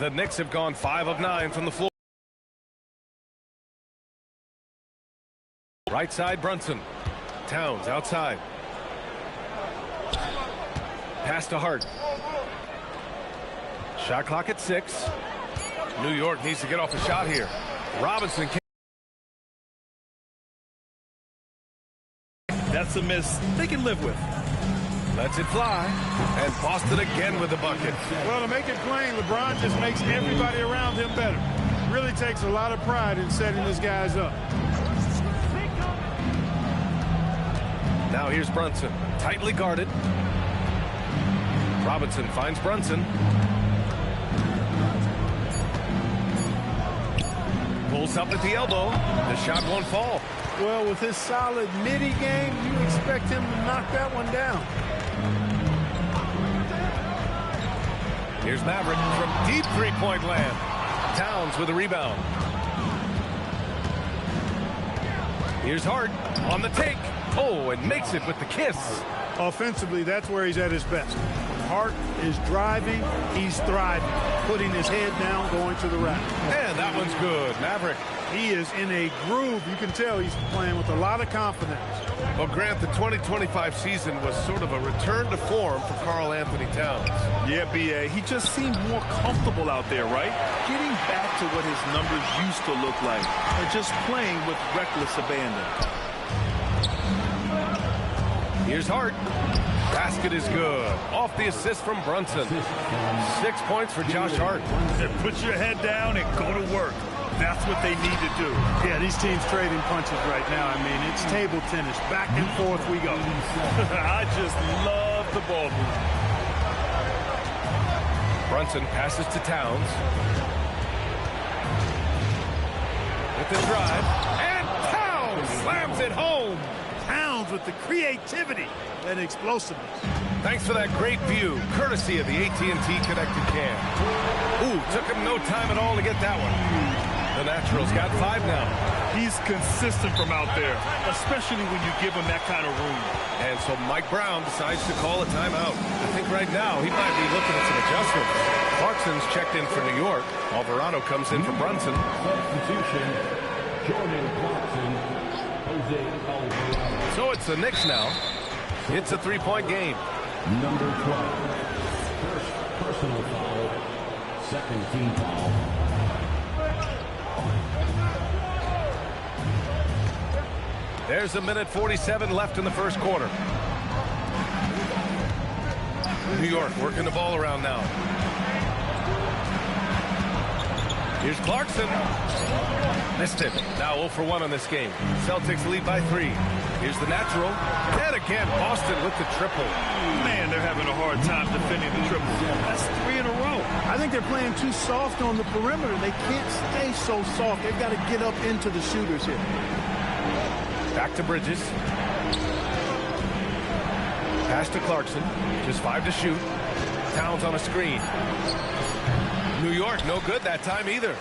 The Knicks have gone 5 of 9 from the floor. Right side, Brunson. Towns outside. Pass to Hart. Shot clock at 6. New York needs to get off a shot here. Robinson can't. That's a miss they can live with. Lets it fly. And Boston again with the bucket. Well, to make it plain, LeBron just makes everybody around him better. Really takes a lot of pride in setting his guys up. Now here's Brunson. Tightly guarded. Robinson finds Brunson. Pulls up at the elbow. The shot won't fall. Well, with his solid midi game, you expect him to knock that one down. Here's Maverick from deep three-point land. Towns with a rebound. Here's Hart on the take. Oh, and makes it with the kiss. Offensively, that's where he's at his best. Hart is driving, he's thriving, putting his head down, going to the rack. And that one's good. Maverick. He is in a groove. You can tell he's playing with a lot of confidence. Well, Grant, the 2025 season was sort of a return to form for Karl Anthony Towns. Yeah, B.A. He just seemed more comfortable out there, right? Getting back to what his numbers used to look like. And just playing with reckless abandon. Here's Hart. Basket is good. Off the assist from Brunson. 6 points for Josh Hart. Put your head down and go to work. That's what they need to do. Yeah, these teams trading punches right now. I mean, it's table tennis. Back and forth we go. I just love the ball move. Brunson passes to Towns. With the drive. And Towns slams it home. Towns with the creativity and explosiveness. Thanks for that great view, courtesy of the AT&T Connected Cam. Ooh, took him no time at all to get that one. The Naturals got 5 now. He's consistent from out there, especially when you give him that kind of room. And so Mike Brown decides to call a timeout. I think right now he might be looking at some adjustments. Clarkson's checked in for New York. Alvarado comes in for Brunson. Substitution, Jordan Clarkson, Jose Alvarado. So it's the Knicks now. It's a 3-point game. Number 12. First personal foul. Second team foul. There's a minute 47 left in the first quarter. New York working the ball around now. Here's Clarkson. Missed it. Now 0 for 1 on this game. Celtics lead by 3. Here's the natural. And again, Boston with the triple. Man, they're having a hard time defending the triple. That's 3 in a row. I think they're playing too soft on the perimeter. They can't stay so soft. They've got to get up into the shooters here. Back to Bridges. Pass to Clarkson. Just 5 to shoot. Towns on a screen. New York, no good that time either.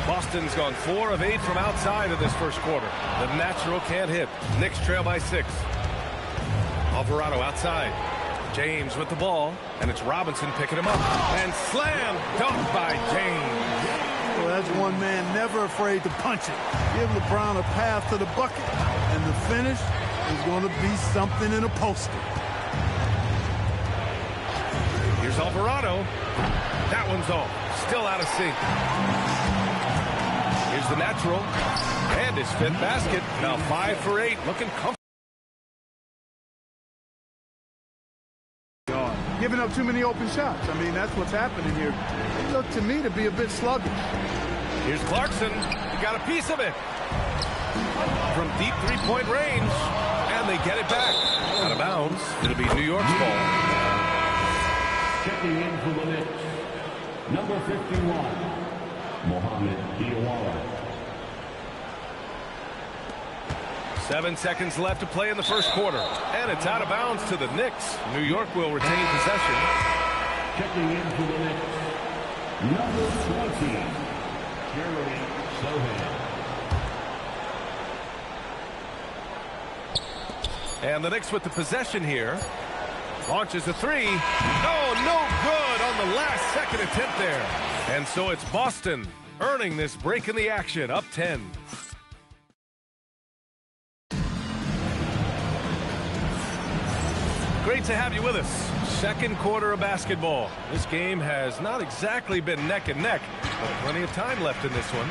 Boston's gone 4 of 8 from outside of this first quarter. The natural can't hit. Knicks trail by 6. Alvarado outside. James with the ball, and it's Robinson picking him up. And slam dunk by James. Well, that's one man never afraid to punch it. Give LeBron a path to the bucket, and the finish is going to be something in a poster. Here's Alvarado. That one's off. Still out of sync. Here's the natural. And his 5th basket. Now 5 for 8. Looking comfortable. Giving up too many open shots. I mean, that's what's happening here. They look to me to be a bit sluggish. Here's Clarkson. He got a piece of it. From deep three-point range. And they get it back. Out of bounds. It'll be New York's ball. Checking in for the Knicks, number 51, Mohamed Diawara. 7 seconds left to play in the first quarter. And it's out of bounds to the Knicks. New York will retain possession. Checking in for the Knicks, number 20, Jeremy Sohan. And the Knicks with the possession here. Launches a 3. Oh, no good on on the last-second attempt there. And so it's Boston earning this break in the action, up 10. Great to have you with us. Second quarter of basketball. This game has not exactly been neck and neck, but plenty of time left in this one.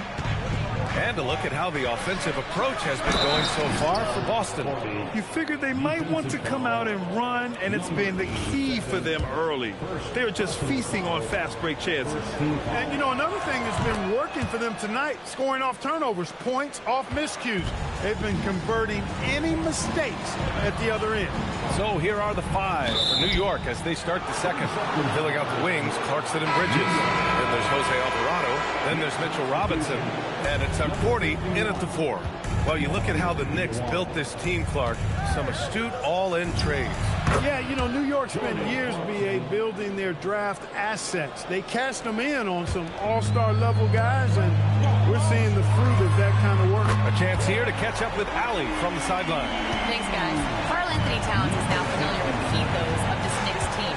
And a look at how the offensive approach has been going so far for Boston. You figured they might want to come out and run, and it's been the key for them early. They're just feasting on fast break chances. And, you know, another thing that's been working for them tonight, scoring off turnovers, points off miscues. They've been converting any mistakes at the other end. So here are the five for New York as they start the second. Filling out the wings, Clarkson and Bridges. Then there's Jose Alvarado. Then there's Mitchell Robinson. And it's 40 in at the 4. Well, you look at how the Knicks built this team, Clark. Some astute all-in trades. Yeah, you know, New York spent years, B.A., building their draft assets. They cashed them in on some all-star level guys, and we're seeing the fruit of that kind of work. A chance here to catch up with Allie from the sideline. Thanks, guys. Karl Anthony Towns is now familiar with the ethos of this Knicks team.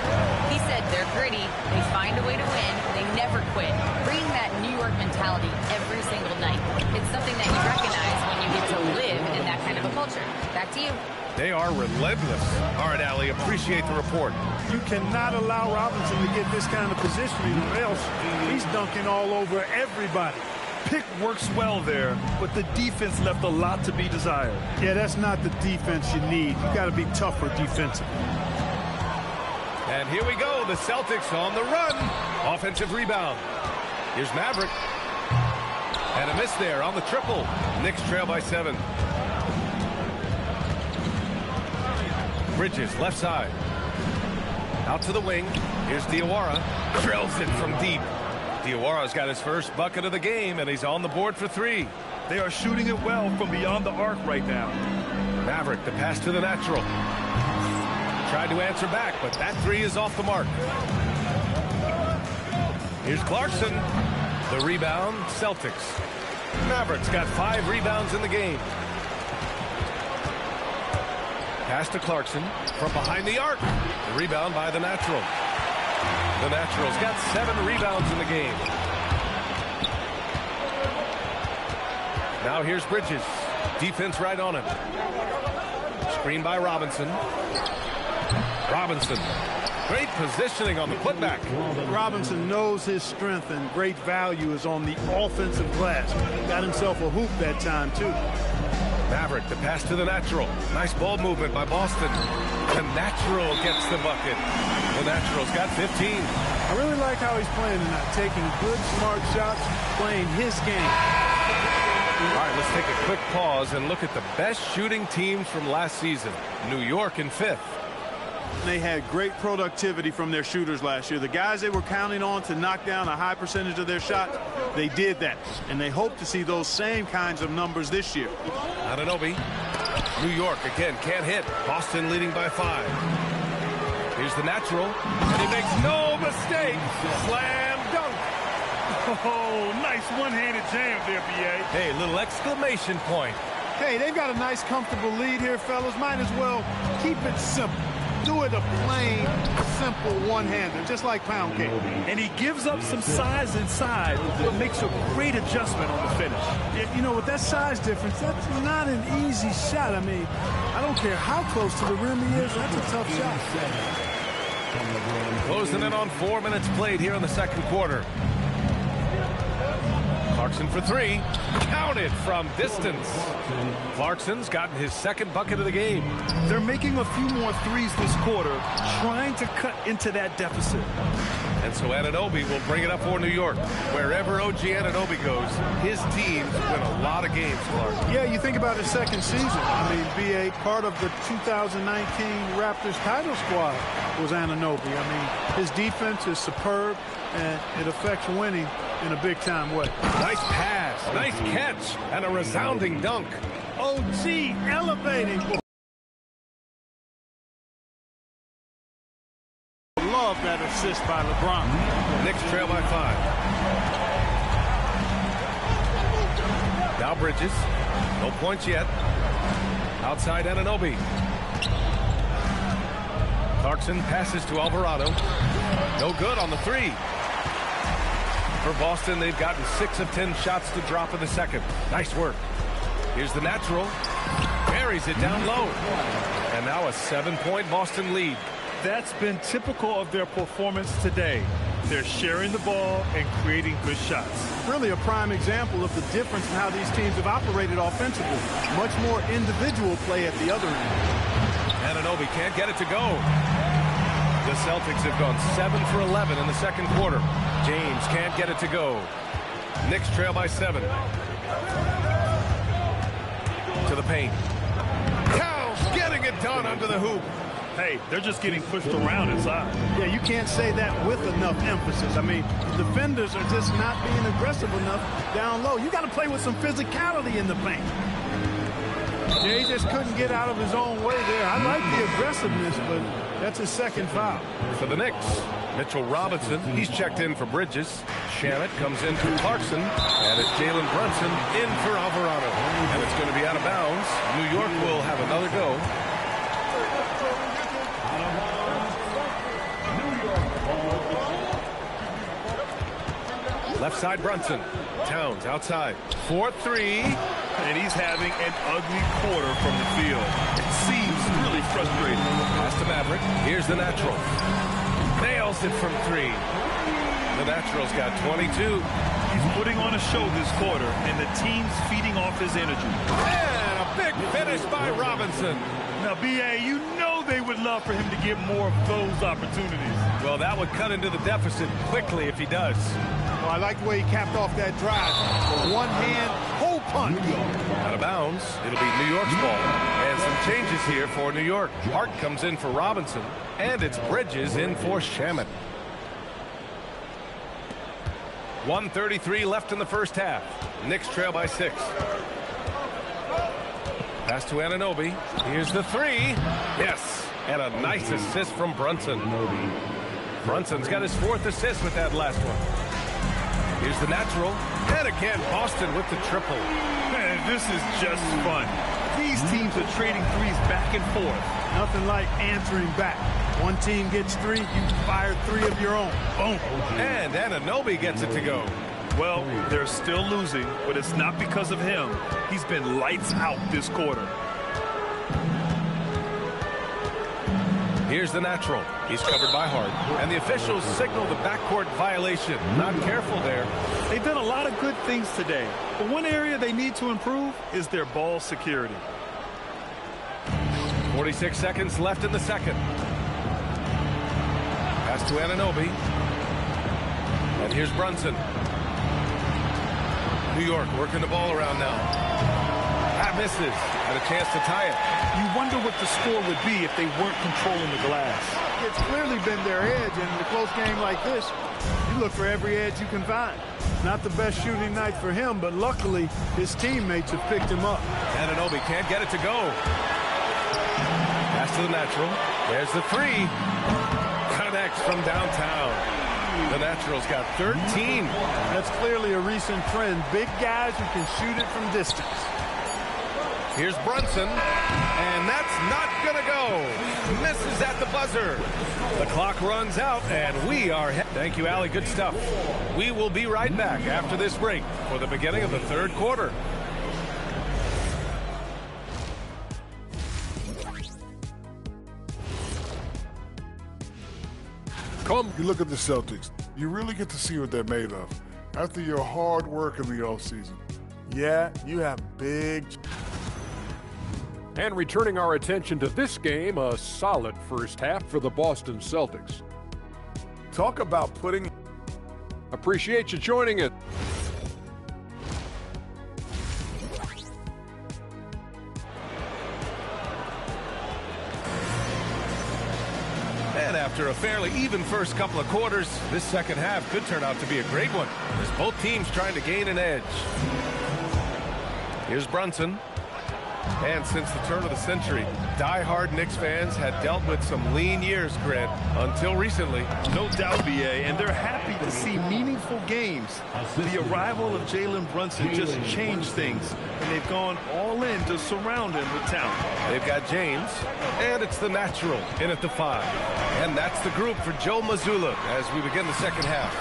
He said they're gritty, they find a way to win, they never quit. Bringing that New York mentality every single night. It's something that you recognize when you get to live in that kind of a culture. Back to you. They are relentless. All right, Allie, appreciate the report. You cannot allow Robinson to get this kind of positioning, or else he's dunking all over everybody. Pick works well there, but the defense left a lot to be desired. Yeah, that's not the defense you need. You got to be tougher defensively. And here we go, the Celtics on the run. Offensive rebound. Here's Maverick. And a miss there on the triple. Knicks trail by 7. Bridges, left side. Out to the wing. Here's Diawara. Drills it from deep. Diawara's got his first bucket of the game, and he's on the board for 3. They are shooting it well from beyond the arc right now. Maverick, the pass to the natural. Tried to answer back, but that 3 is off the mark. Here's Clarkson. The rebound, Celtics. Mavericks got 5 rebounds in the game. Pass to Clarkson from behind the arc. The rebound by the natural. The Naturals got 7 rebounds in the game. Now here's Bridges. Defense right on him. Screen by Robinson. Robinson. Great positioning on the putback. Robinson knows his strength, and great value is on the offensive glass. Got himself a hoop that time, too. Maverick, the pass to the natural. Nice ball movement by Boston. The natural gets the bucket. The Naturals got 15. I really like how he's playing tonight, taking good, smart shots, playing his game. All right, let's take a quick pause and look at the best shooting teams from last season. New York in 5th. They had great productivity from their shooters last year. The guys they were counting on to knock down a high percentage of their shots, they did that. And they hope to see those same kinds of numbers this year. Anunoby. New York again can't hit. Boston leading by 5. Here's the natural. And he makes no mistake. Slam dunk. Oh, nice one-handed jam there, B.A. Hey, little exclamation point. Hey, they've got a nice, comfortable lead here, fellas. Might as well keep it simple. Do it a plain, simple one-hander, just like pound cake. And he gives up some size inside, but makes a great adjustment on the finish. Yeah, you know, with that size difference, that's not an easy shot. I mean, I don't care how close to the rim he is. That's a tough shot. Closing in on 4 minutes played here in the second quarter. Clarkson for 3. Counted from distance. Clarkson's gotten his second bucket of the game. They're making a few more threes this quarter, trying to cut into that deficit. And so Anunoby will bring it up for New York. Wherever OG Anunoby goes, his teams win a lot of games, Clark. Yeah, you think about his second season. I mean, BA, part of the 2019 Raptors title squad was Anunoby. I mean, his defense is superb, and it affects winning in a big-time way. Nice pass, nice catch, and a resounding dunk. OG elevating. Love that assist by LeBron. Knicks trail by 5. Now Bridges. No points yet. Outside Anunoby. Clarkson passes to Alvarado. No good on the three. For Boston, they've gotten 6 of 10 shots to drop in the second. Nice work. Here's the natural. Buries it down low. And now a 7-point Boston lead. That's been typical of their performance today. They're sharing the ball and creating good shots. Really a prime example of the difference in how these teams have operated offensively. Much more individual play at the other end. Anunoby can't get it to go. The Celtics have gone 7 for 11 in the second quarter. James can't get it to go. Knicks trail by 7. To the paint. Towns getting it done under the hoop. Hey, they're just getting pushed around inside. Yeah, you can't say that with enough emphasis. I mean, defenders are just not being aggressive enough down low. You got to play with some physicality in the paint. Jay just couldn't get out of his own way there. I like the aggressiveness, but that's his second foul. For the Knicks, Mitchell Robinson, he's checked in for Bridges. Shamet comes in for Clarkson, and it's Jalen Brunson in for Alvarado. And it's going to be out of bounds. New York will have another go. Left side Brunson. Towns outside. 4-3. And he's having an ugly quarter from the field. It seems really frustrating. Pass to Maverick. Here's the natural. Nails it from 3. The natural's got 22. He's putting on a show this quarter, and the team's feeding off his energy. And a big finish by Robinson. Now, B.A., you know they would love for him to get more of those opportunities. Well, that would cut into the deficit quickly if he does. Well, I like the way he capped off that drive. One hand, whole punch. Out of bounds. It'll be New York's ball. And some changes here for New York. Hart comes in for Robinson. And it's Bridges in for Shamet. 1:33 left in the first half. Knicks trail by 6. Pass to Anunoby. Here's the 3. Yes. And a nice assist from Brunson. Brunson's got his 4th assist with that last one. Here's the natural. And again, Boston with the triple. Man, this is just fun. These teams are trading threes back and forth. Nothing like answering back. One team gets 3, you fire 3 of your own. Boom. And Anunoby gets it to go. Well, they're still losing, but it's not because of him. He's been lights out this quarter. Here's the natural. He's covered by Hart. And the officials signal the backcourt violation. Not careful there. They've done a lot of good things today, but one area they need to improve is their ball security. 46 seconds left in the second. Pass to Anunoby. And here's Brunson. New York working the ball around now. That misses. And a chance to tie it. You wonder what the score would be if they weren't controlling the glass. It's clearly been their edge, and in a close game like this, you look for every edge you can find. Not the best shooting night for him, but luckily his teammates have picked him up. Anunoby can't get it to go. Pass to the natural. There's the 3. Connects from downtown. The natural's got 13. That's clearly a recent trend. Big guys who can shoot it from distance. Here's Brunson, and that's not going to go. Misses at the buzzer. The clock runs out, and we are... Thank you, Allie. Good stuff. We will be right back after this break for the beginning of the third quarter. You look at the Celtics, you really get to see what they're made of. After your hard work in the offseason. Yeah, you have big... And returning our attention to this game, a solid first half for the Boston Celtics. Talk about putting... Appreciate you joining us. And after a fairly even first couple of quarters, this second half could turn out to be a great one, as both teams trying to gain an edge. Here's Brunson. And since the turn of the century, die-hard Knicks fans had dealt with some lean years, Grant, until recently. No doubt, B.A., and they're happy to see meaningful games. The arrival of Jalen Brunson just changed things, and they've gone all in to surround him with talent. They've got James, and it's the natural in at the 5. And that's the group for Joe Mazzulla as we begin the second half.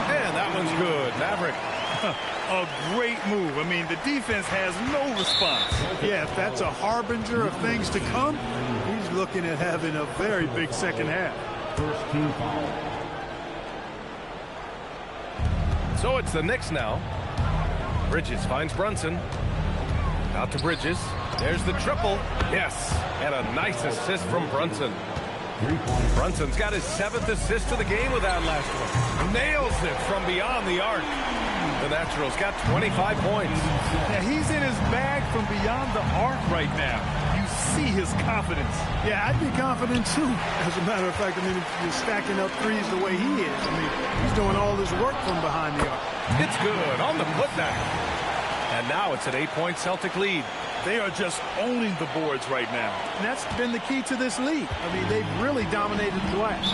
And that one's good. Maverick. A great move. I mean, the defense has no response. Yeah, if that's a harbinger of things to come, he's looking at having a very big second half. First team foul. So it's the Knicks now. Bridges finds Brunson. Out to Bridges. There's the triple. Yes, and a nice assist from Brunson. Brunson's got his 7th assist of the game with that last one. Nails it from beyond the arc. The Naturals got 25 points. Yeah, he's in his bag from beyond the arc right now. You see his confidence. Yeah, I'd be confident too. As a matter of fact, I mean, if you're stacking up threes the way he is, I mean, he's doing all his work from behind the arc. It's good on the putback. And now it's an 8-point Celtic lead. They are just owning the boards right now. And that's been the key to this league. I mean, they've really dominated the glass.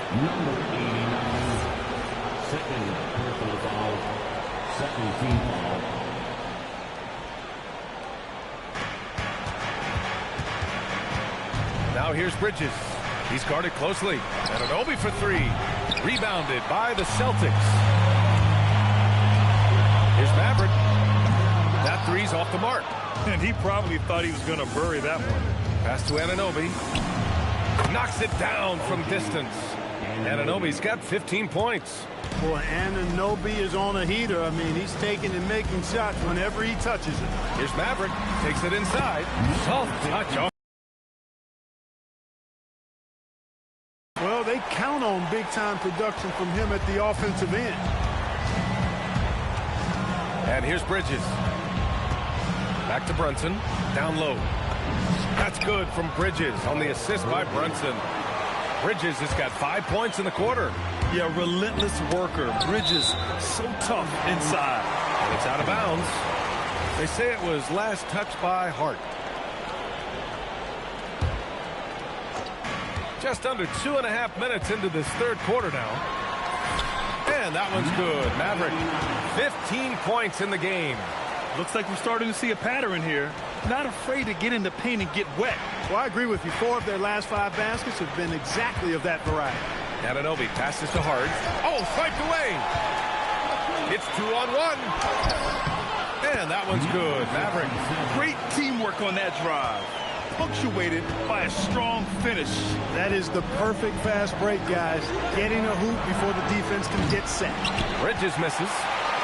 Number 89, second personal foul, second team foul. Now here's Bridges. He's guarded closely. Anunoby for 3. Rebounded by the Celtics. Here's Maverick. That 3's off the mark. And he probably thought he was going to bury that one. Pass to Anunoby. Knocks it down from distance. Anunoby's got 15 points. Boy, Anunoby is on a heater. I mean, he's taking and making shots whenever he touches it. Here's Maverick. Takes it inside. Soft touch off. Well, they count on big-time production from him at the offensive end. And here's Bridges. Back to Brunson. Down low. That's good from Bridges on the assist by Brunson. Bridges has got 5 points in the quarter. Yeah, relentless worker. Bridges, so tough inside. And it's out of bounds. They say it was last touched by Hart. Just under 2.5 minutes into this third quarter now. And that one's good. Maverick, 15 points in the game. Looks like we're starting to see a pattern here. Not afraid to get in the paint and get wet. Well, I agree with you. 4 of their last 5 baskets have been exactly of that variety. Anunoby passes to Hart. Oh, swiped away. It's 2-on-1. And that one's good. Maverick. Great teamwork on that drive. Punctuated by a strong finish. That is the perfect fast break, guys. Getting a hoop before the defense can get set. Bridges misses.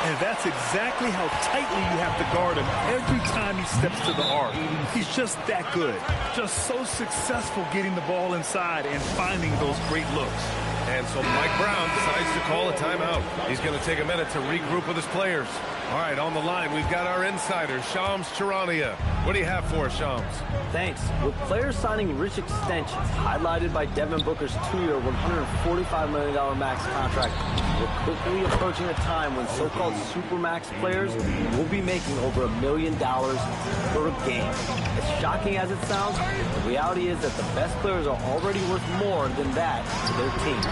And that's exactly how tightly you have to guard him every time he steps to the arc. He's just that good. Just so successful getting the ball inside and finding those great looks. And so Mike Brown decides to call a timeout. He's going to take a minute to regroup with his players. All right, on the line, we've got our insider, Shams Charania. What do you have for us, Shams? Thanks. With players signing rich extensions, highlighted by Devin Booker's 2-year, $145 million max contract, we're quickly approaching a time when so-called supermax players will be making over $1 million per game. As shocking as it sounds, the reality is that the best players are already worth more than that to their teams.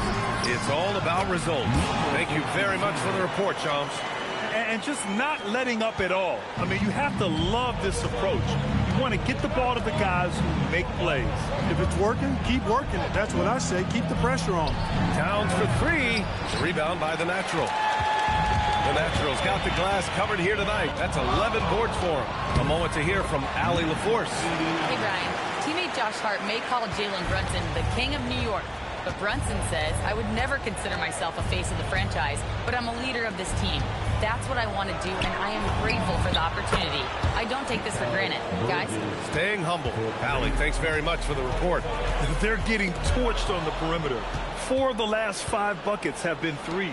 It's all about results. Thank you very much for the report, Shams. And just not letting up at all. I mean, you have to love this approach. You want to get the ball to the guys who make plays. If it's working, keep working it. That's what I say. Keep the pressure on. Towns for 3. Rebound by the Natural. The Naturals got the glass covered here tonight. That's 11 boards for them. A moment to hear from Allie LaForce. Hey, Brian. Teammate Josh Hart may call Jalen Brunson the king of New York. But Brunson says, I would never consider myself a face of the franchise, but I'm a leader of this team. That's what I want to do, and I am grateful for the opportunity. I don't take this for granted. Guys? Staying humble. Allie, thanks very much for the report. They're getting torched on the perimeter. 4 of the last 5 buckets have been threes.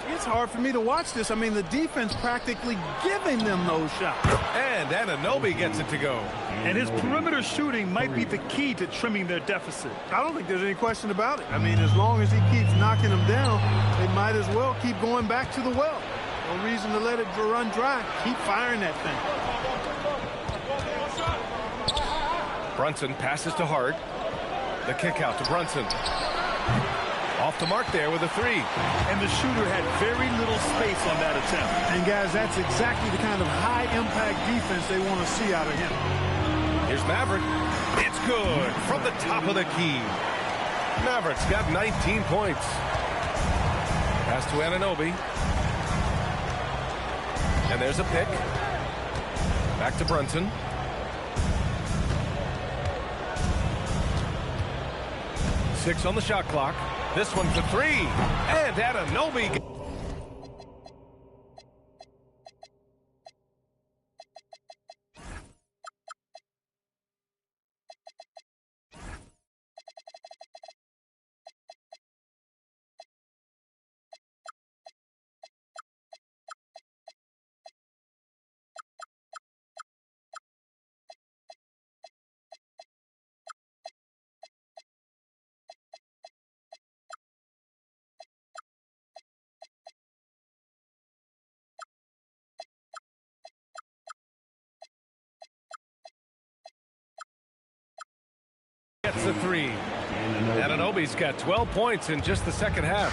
It's hard for me to watch this. I mean, the defense practically giving them those shots. And Anunoby gets it to go. And his perimeter shooting might be the key to trimming their deficit. I don't think there's any question about it. I mean, as long as he keeps knocking them down, they might as well keep going back to the well. No reason to let it run dry. Keep firing that thing. Brunson passes to Hart. The kick out to Brunson. Off the mark there with a three. And the shooter had very little space on that attempt. And guys, that's exactly the kind of high-impact defense they want to see out of him. Here's Maverick. It's good from the top of the key. Maverick's got 19 points. Pass to Anunoby. And there's a pick. Back to Brunson. Six on the shot clock. This one for three. And Anunoby. Gets the three. Anunoby's got 12 points in just the second half.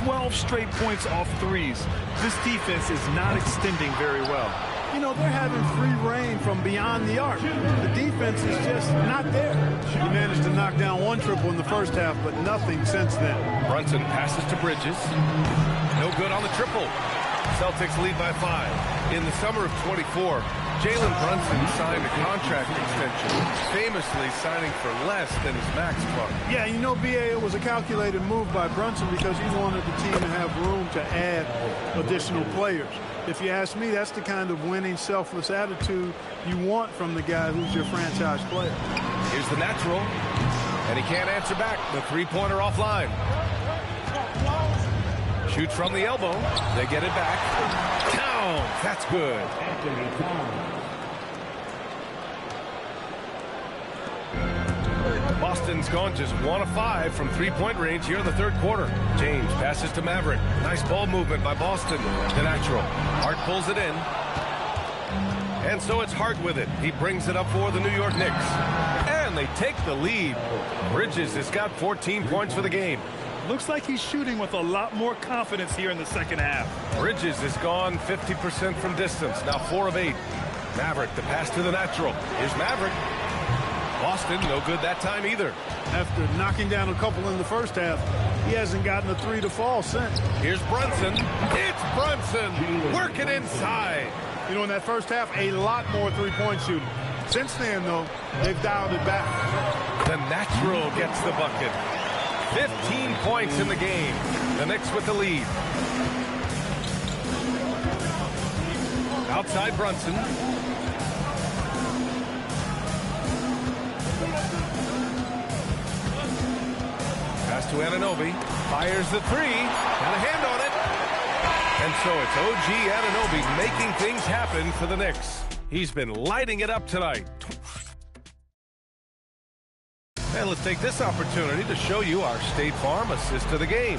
12 straight points off threes. This defense is not extending very well. You know, they're having free reign from beyond the arc. The defense is just not there. He managed to knock down one triple in the first half, but nothing since then. Brunson passes to Bridges. No good on the triple. Celtics lead by 5. In the summer of 24, Jalen Brunson signed a contract extension, famously signing for less than his max mark. Yeah, you know, B.A., it was a calculated move by Brunson because he wanted the team to have room to add additional players. If you ask me, that's the kind of winning, selfless attitude you want from the guy who's your franchise player. Here's the natural, and he can't answer back. The three-pointer offline. Shoots from the elbow. They get it back. Towns, that's good. Boston's gone just 1 of 5 from three-point range here in the third quarter. James passes to Maverick. Nice ball movement by Boston. The natural. Hart pulls it in. And so it's Hart with it. He brings it up for the New York Knicks. And they take the lead. Bridges has got 14 points for the game. Looks like he's shooting with a lot more confidence here in the second half. Bridges has gone 50% from distance. Now 4 of 8. Maverick, the pass to the natural. Here's Maverick. Boston, no good that time either. After knocking down a couple in the first half, he hasn't gotten a three to fall since. Here's Brunson. It's Brunson working inside. You know, in that first half, a lot more three-point shooting. Since then, though, they've dialed it back. The natural gets the bucket. 15 points in the game. The Knicks with the lead. Outside Brunson. Pass to Anunoby. Fires the three. Got a hand on it. And so it's OG Anunoby making things happen for the Knicks. He's been lighting it up tonight. And let's take this opportunity to show you our State Farm assist of the game.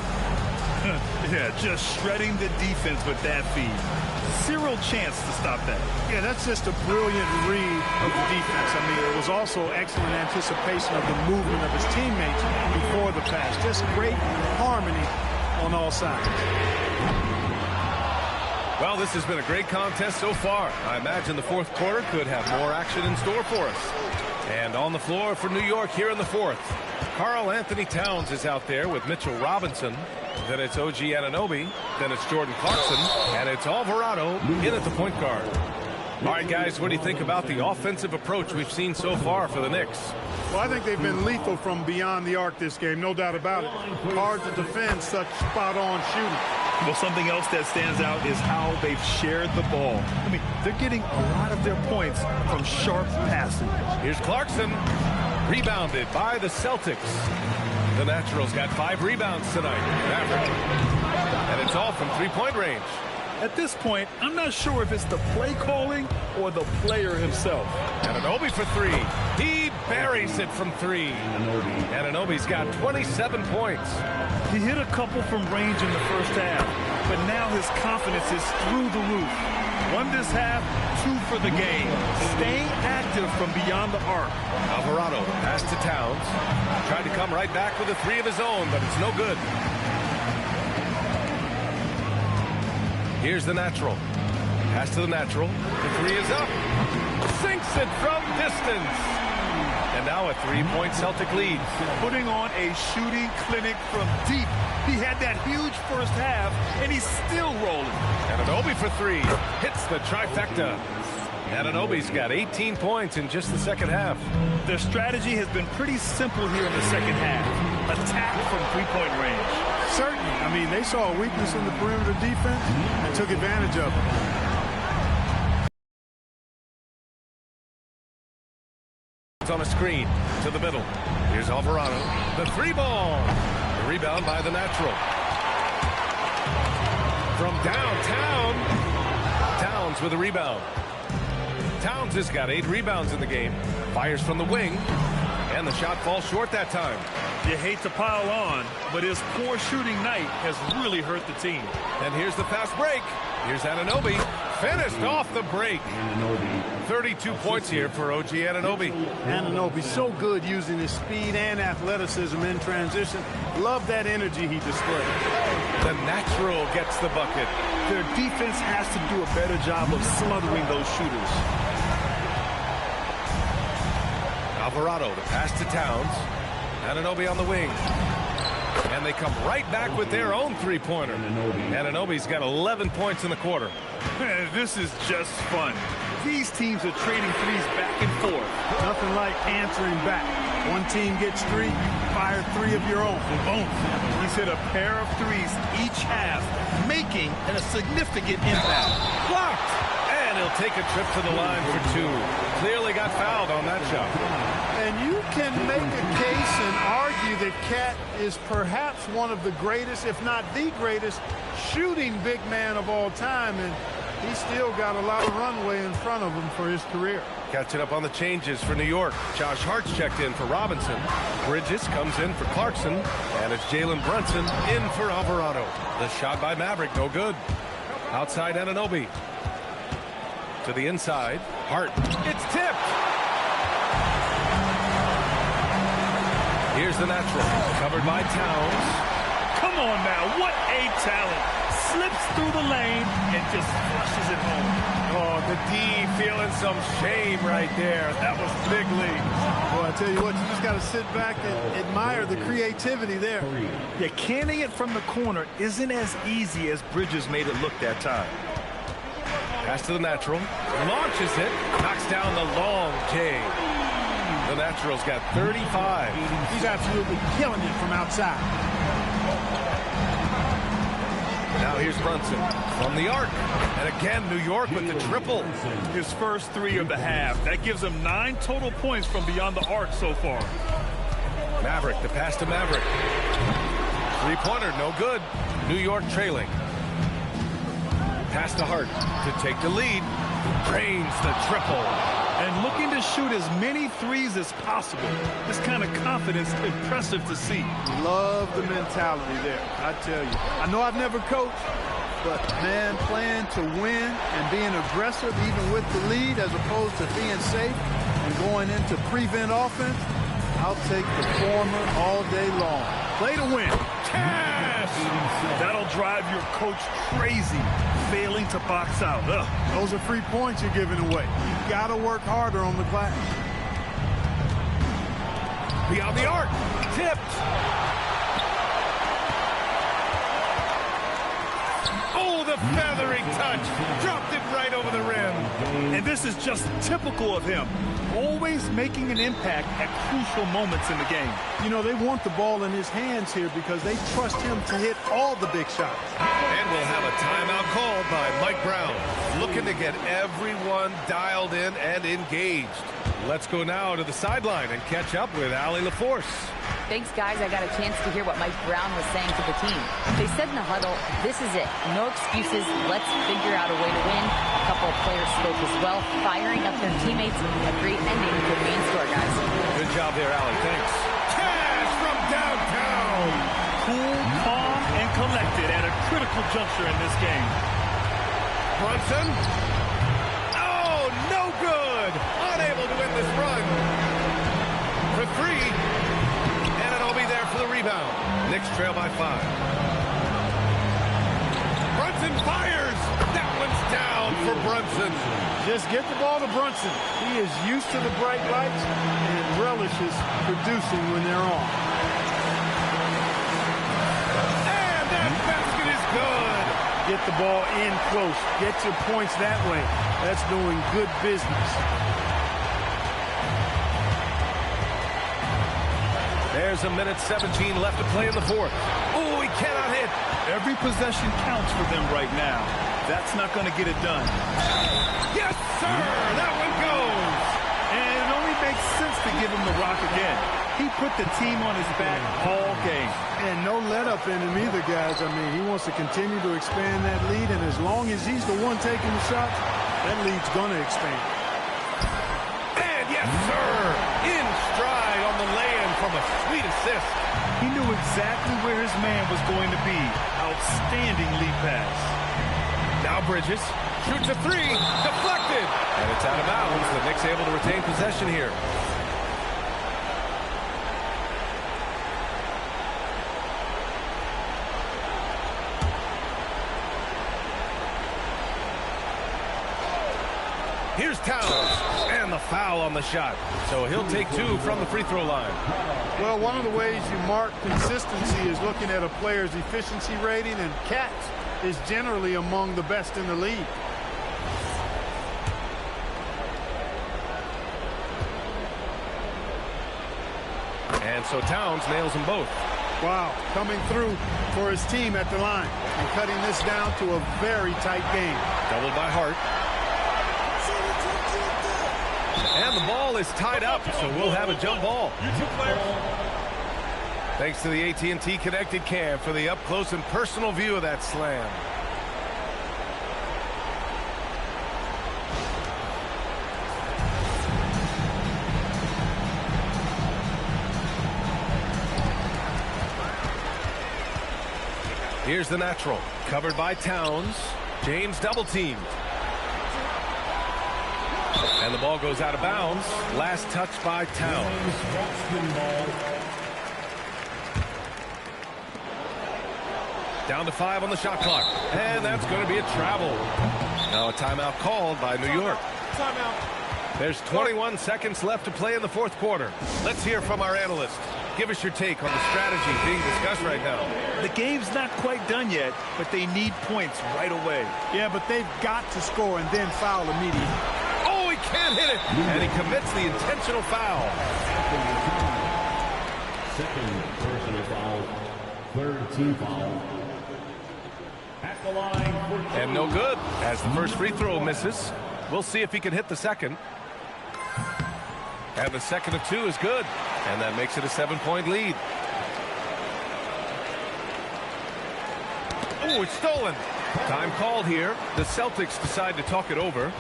Yeah, just shredding the defense with that feed. Zero chance to stop that. Yeah, that's just a brilliant read of the defense. I mean, it was also excellent anticipation of the movement of his teammates before the pass. Just great harmony on all sides. Well, this has been a great contest so far. I imagine the fourth quarter could have more action in store for us. And on the floor for New York here in the fourth, Karl Anthony Towns is out there with Mitchell Robinson. Then it's OG Anunoby. Then it's Jordan Clarkson. And it's Alvarado in at the point guard. All right, guys, what do you think about the offensive approach we've seen so far for the Knicks? Well, I think they've been lethal from beyond the arc this game, no doubt about it. Hard to defend such spot-on shooting. Well, something else that stands out is how they've shared the ball. I mean, they're getting a lot of their points from sharp passing. Here's Clarkson, rebounded by the Celtics. The Naturals got 5 rebounds tonight. Maverick. And it's all from three-point range. At this point, I'm not sure if it's the play calling or the player himself. Anunoby for 3. He buries it from 3. Anunoby's got 27 points. He hit a couple from range in the first half, but now his confidence is through the roof. Won this half, 2 for the game. Staying active from beyond the arc. Alvarado, pass to Towns. Tried to come right back with a 3 of his own, but it's no good. Here's the natural. Pass to the natural. The 3 is up. Sinks it from distance. And now a 3-point Celtic lead. Putting on a shooting clinic from deep. He had that huge first half, and he's still rolling. Anunoby for 3. Hits the trifecta. Anunoby's got 18 points in just the second half. Their strategy has been pretty simple here in the second half. Attack from 3-point range. Certainly. I mean, they saw a weakness in the perimeter defense and took advantage of it. On a screen to the middle. Here's Alvarado. The 3-ball. The rebound by the natural. From downtown. Towns with a rebound. Towns has got 8 rebounds in the game. Fires from the wing. And the shot falls short that time. You hate to pile on, but his poor shooting night has really hurt the team. And here's the fast break. Here's Anunoby. Finished off the break. 32 points here for OG Anunoby. Anunoby so good using his speed and athleticism in transition. Love that energy he displayed. The natural gets the bucket. Their defense has to do a better job of smothering those shooters. Alvarado to pass to Towns. Anunoby on the wing. And they come right back with their own 3-pointer. Anunoby's got 11 points in the quarter. This is just fun. These teams are trading threes back and forth. Nothing like answering back. One team gets 3, fire 3 of your own. Boom. He's hit a pair of threes each half, making a significant impact. Blocked! And he'll take a trip to the line for 2. Clearly got fouled on that shot. And you can make a case and argue that Cat is perhaps one of the greatest, if not the greatest, shooting big man of all time. And he's still got a lot of runway in front of him for his career. Catching up on the changes for New York. Josh Hart's checked in for Robinson. Bridges comes in for Clarkson. And it's Jalen Brunson in for Alvarado. The shot by Maverick, no good. Outside Anunoby. To the inside. Hart. It's tipped. Here's the natural. Covered by Towns. Come on now. What a talent. Slips through the lane and just flushes it home. Oh, the D feeling some shame right there. That was big league. Well, I tell you what, you just got to sit back and admire the creativity there. Yeah, canning it from the corner isn't as easy as Bridges made it look that time. Pass to the natural. Launches it. Knocks down the long J. The natural's got 35. He's absolutely killing it from outside. Now here's Brunson from the arc. And again, New York with the triple. His first 3 of the half. That gives him 9 total points from beyond the arc so far. Maverick, the pass to Maverick. 3-pointer, no good. New York trailing. Pass to Hart to take the lead. Drains the triple. And looking to shoot as many threes as possible. This kind of confidence, impressive to see. Love the mentality there, I tell you. I know I've never coached, but, man, playing to win and being aggressive even with the lead as opposed to being safe and going into prevent offense, I'll take the former all day long. Play to win. Cash! That'll drive your coach crazy, failing to box out. Ugh. Those are free points you're giving away. You've got to work harder on the glass. Beyond the arc. Tipped. Oh, the feathery touch. Dropped it right over the rim. And this is just typical of him. Always making an impact at crucial moments in the game. You know, they want the ball in his hands here because they trust him to hit all the big shots. And we'll have a timeout called by Mike Brown, looking to get everyone dialed in and engaged. Let's go now to the sideline and catch up with Allie LaForce. Thanks, guys. I got a chance to hear what Mike Brown was saying to the team. They said in the huddle, this is it. No excuses. Let's figure out a way to win. A couple of players spoke as well, firing up their teammates. A great ending to the main story, guys. Good job there, Allie. Thanks. Cash from downtown. Cool, calm, and collected at a critical juncture in this game. Brunson good. Unable to win this run. For 3. And it'll be there for the rebound. Knicks trail by 5. Brunson fires. That one's down for Brunson. Just get the ball to Brunson. He is used to the bright lights and relishes producing when they're on. And that basket is good. Get the ball in close. Get your points that way. That's doing good business. There's a minute 17 left to play in the fourth. Oh, he cannot hit. Every possession counts for them right now. That's not going to get it done. Yes, sir. That one goes. And it only makes sense to give him the rock again. He put the team on his back all game. And no let up in him either, guys. I mean, he wants to continue to expand that lead, and as long as he's the one taking the shots, that lead's going to expand. And yes, sir. In stride on the lay-in from a sweet assist. He knew exactly where his man was going to be. Outstanding lead pass. Now Bridges shoots a 3, deflected, and it's out of bounds. The Knicks able to retain possession here. Here's Towns, and the foul on the shot. So he'll take 2 from the free throw line. Well, one of the ways you mark consistency is looking at a player's efficiency rating, and Katz is generally among the best in the league. And so Towns nails them both. Wow, coming through for his team at the line and cutting this down to a very tight game. Doubled by Hart. And the ball is tied up, so we'll have a jump ball. Thanks to the AT&T Connected Cam for the up-close and personal view of that slam. Here's the natural, covered by Towns. James double-teamed. And the ball goes out of bounds. Last touch by Towns. Down to 5 on the shot clock. And that's going to be a travel. Now a timeout called by New York. Timeout. There's 21 seconds left to play in the fourth quarter. Let's hear from our analyst. Give us your take on the strategy being discussed right now. The game's not quite done yet, but they need points right away. Yeah, but they've got to score and then foul immediately. Oh, he can't hit it. And he commits the intentional foul. Second personal foul. Third team foul. At the line for and no good as the first free throw misses. We'll see if he can hit the second. And the second of 2 is good. And that makes it a 7-point lead. Oh, it's stolen. Time called here. The Celtics decide to talk it over.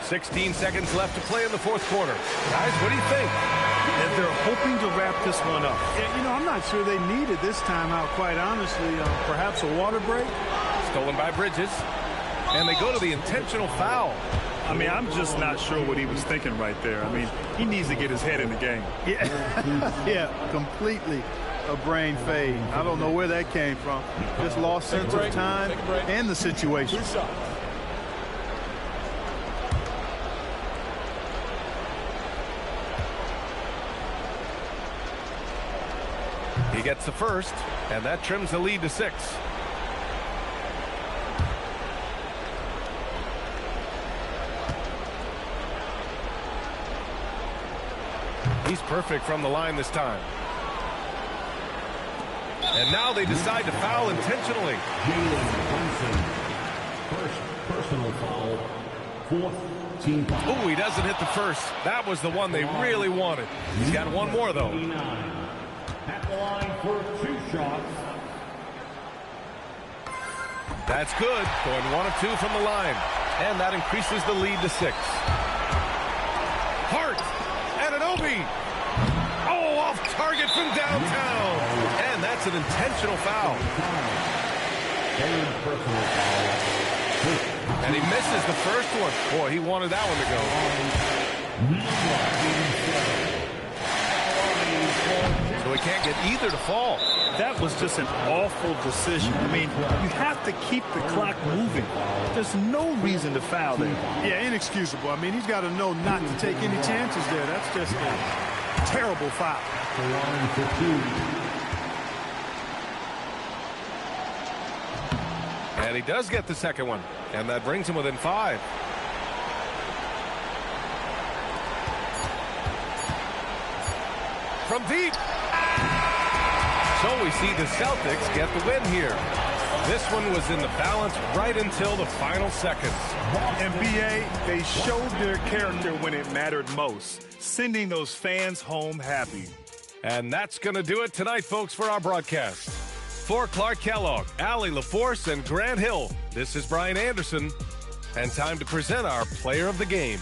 16 seconds left to play in the fourth quarter. Guys, what do you think? And they're hoping to wrap this one up. Yeah, you know, I'm not sure they needed this timeout, quite honestly. Perhaps a water break? Stolen by Bridges. And they go to the intentional foul. I mean, I'm just not sure what he was thinking right there. I mean, he needs to get his head in the game. Yeah, yeah, completely a brain fade. I don't know where that came from. Just lost sense of time and the situation. He gets the first, and that trims the lead to 6. He's perfect from the line this time. And now they decide to foul intentionally. Jalen Brunson. First personal foul. Fourth team foul. Oh, he doesn't hit the first. That was the one they really wanted. He's got one more, though. At the line for 2 shots. That's good. Going 1 of 2 from the line. And that increases the lead to 6. Hart. Anunoby. Oh, off target from downtown. And that's an intentional foul. Third personal foul. And he misses the first one. Boy, he wanted that one to go. So he can't get either to fall. That was just an awful decision. I mean, you have to keep the clock moving. There's no reason to foul there. Yeah, inexcusable. I mean, he's got to know not to take any chances there. That's just a terrible foul. And he does get the second one. And that brings him within 5. From deep. So we see the Celtics get the win here. This one was in the balance right until the final seconds. NBA, they showed their character when it mattered most, sending those fans home happy. And that's going to do it tonight, folks, for our broadcast. For Clark Kellogg, Allie LaForce, and Grant Hill, this is Brian Anderson. And time to present our player of the game.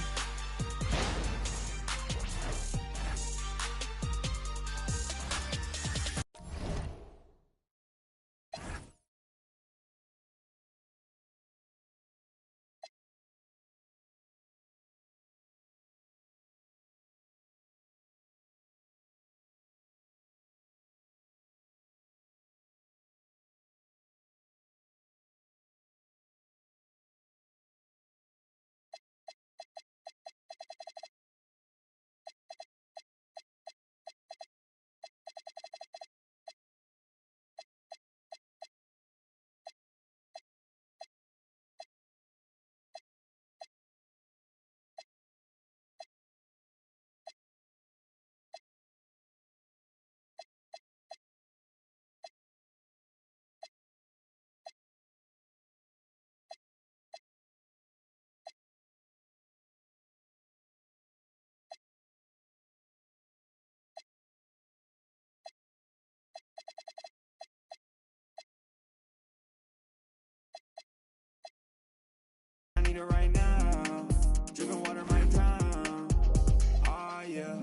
Right now, drinking water right now. Oh yeah.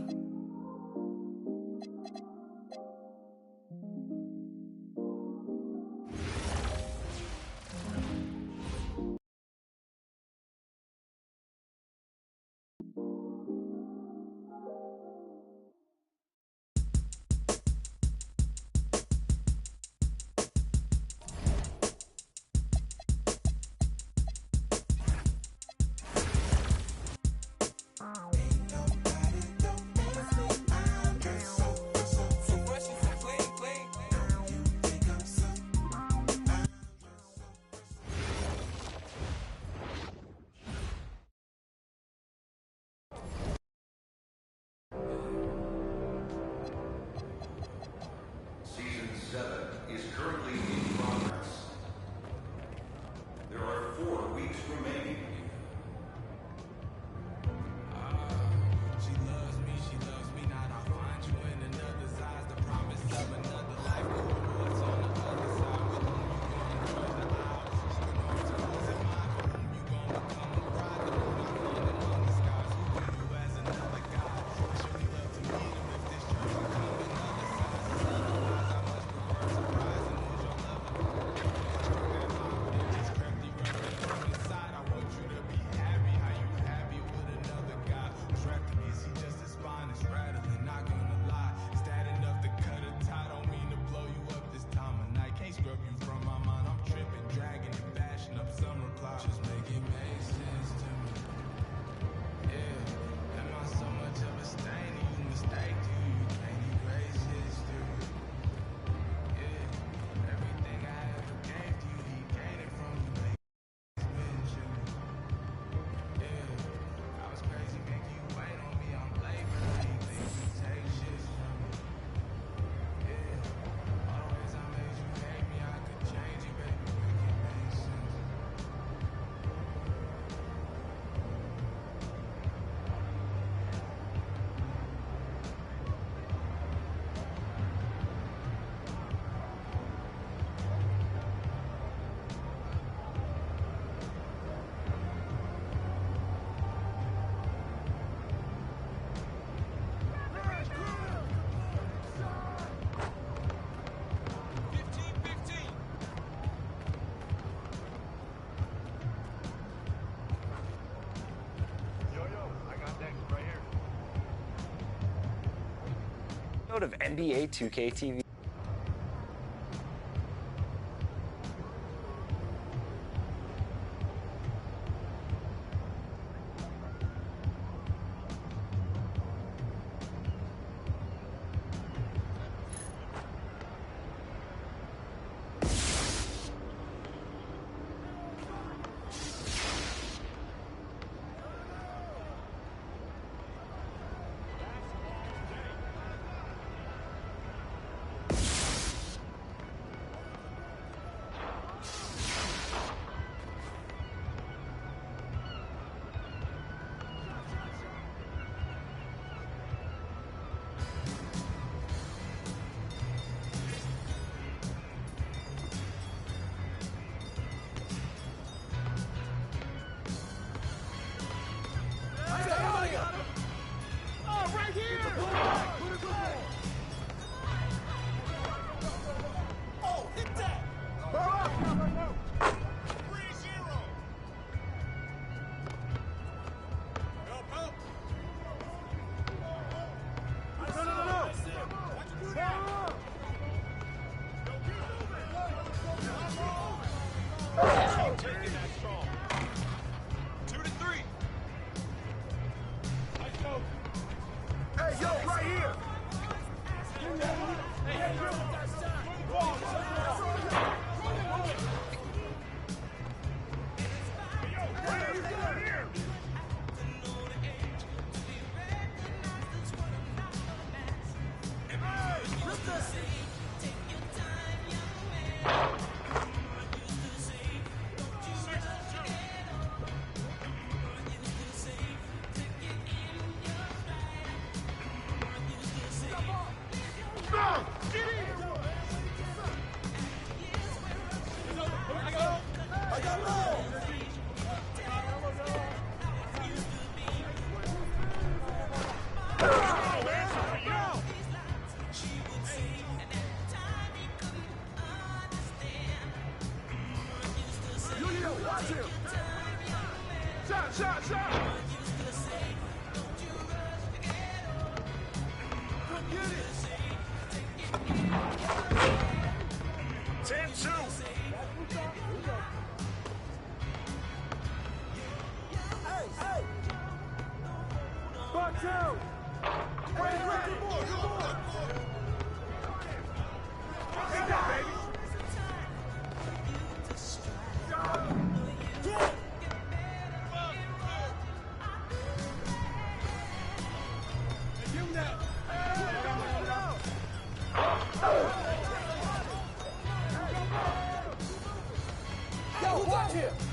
Of NBA 2K TV. Yo, watch him!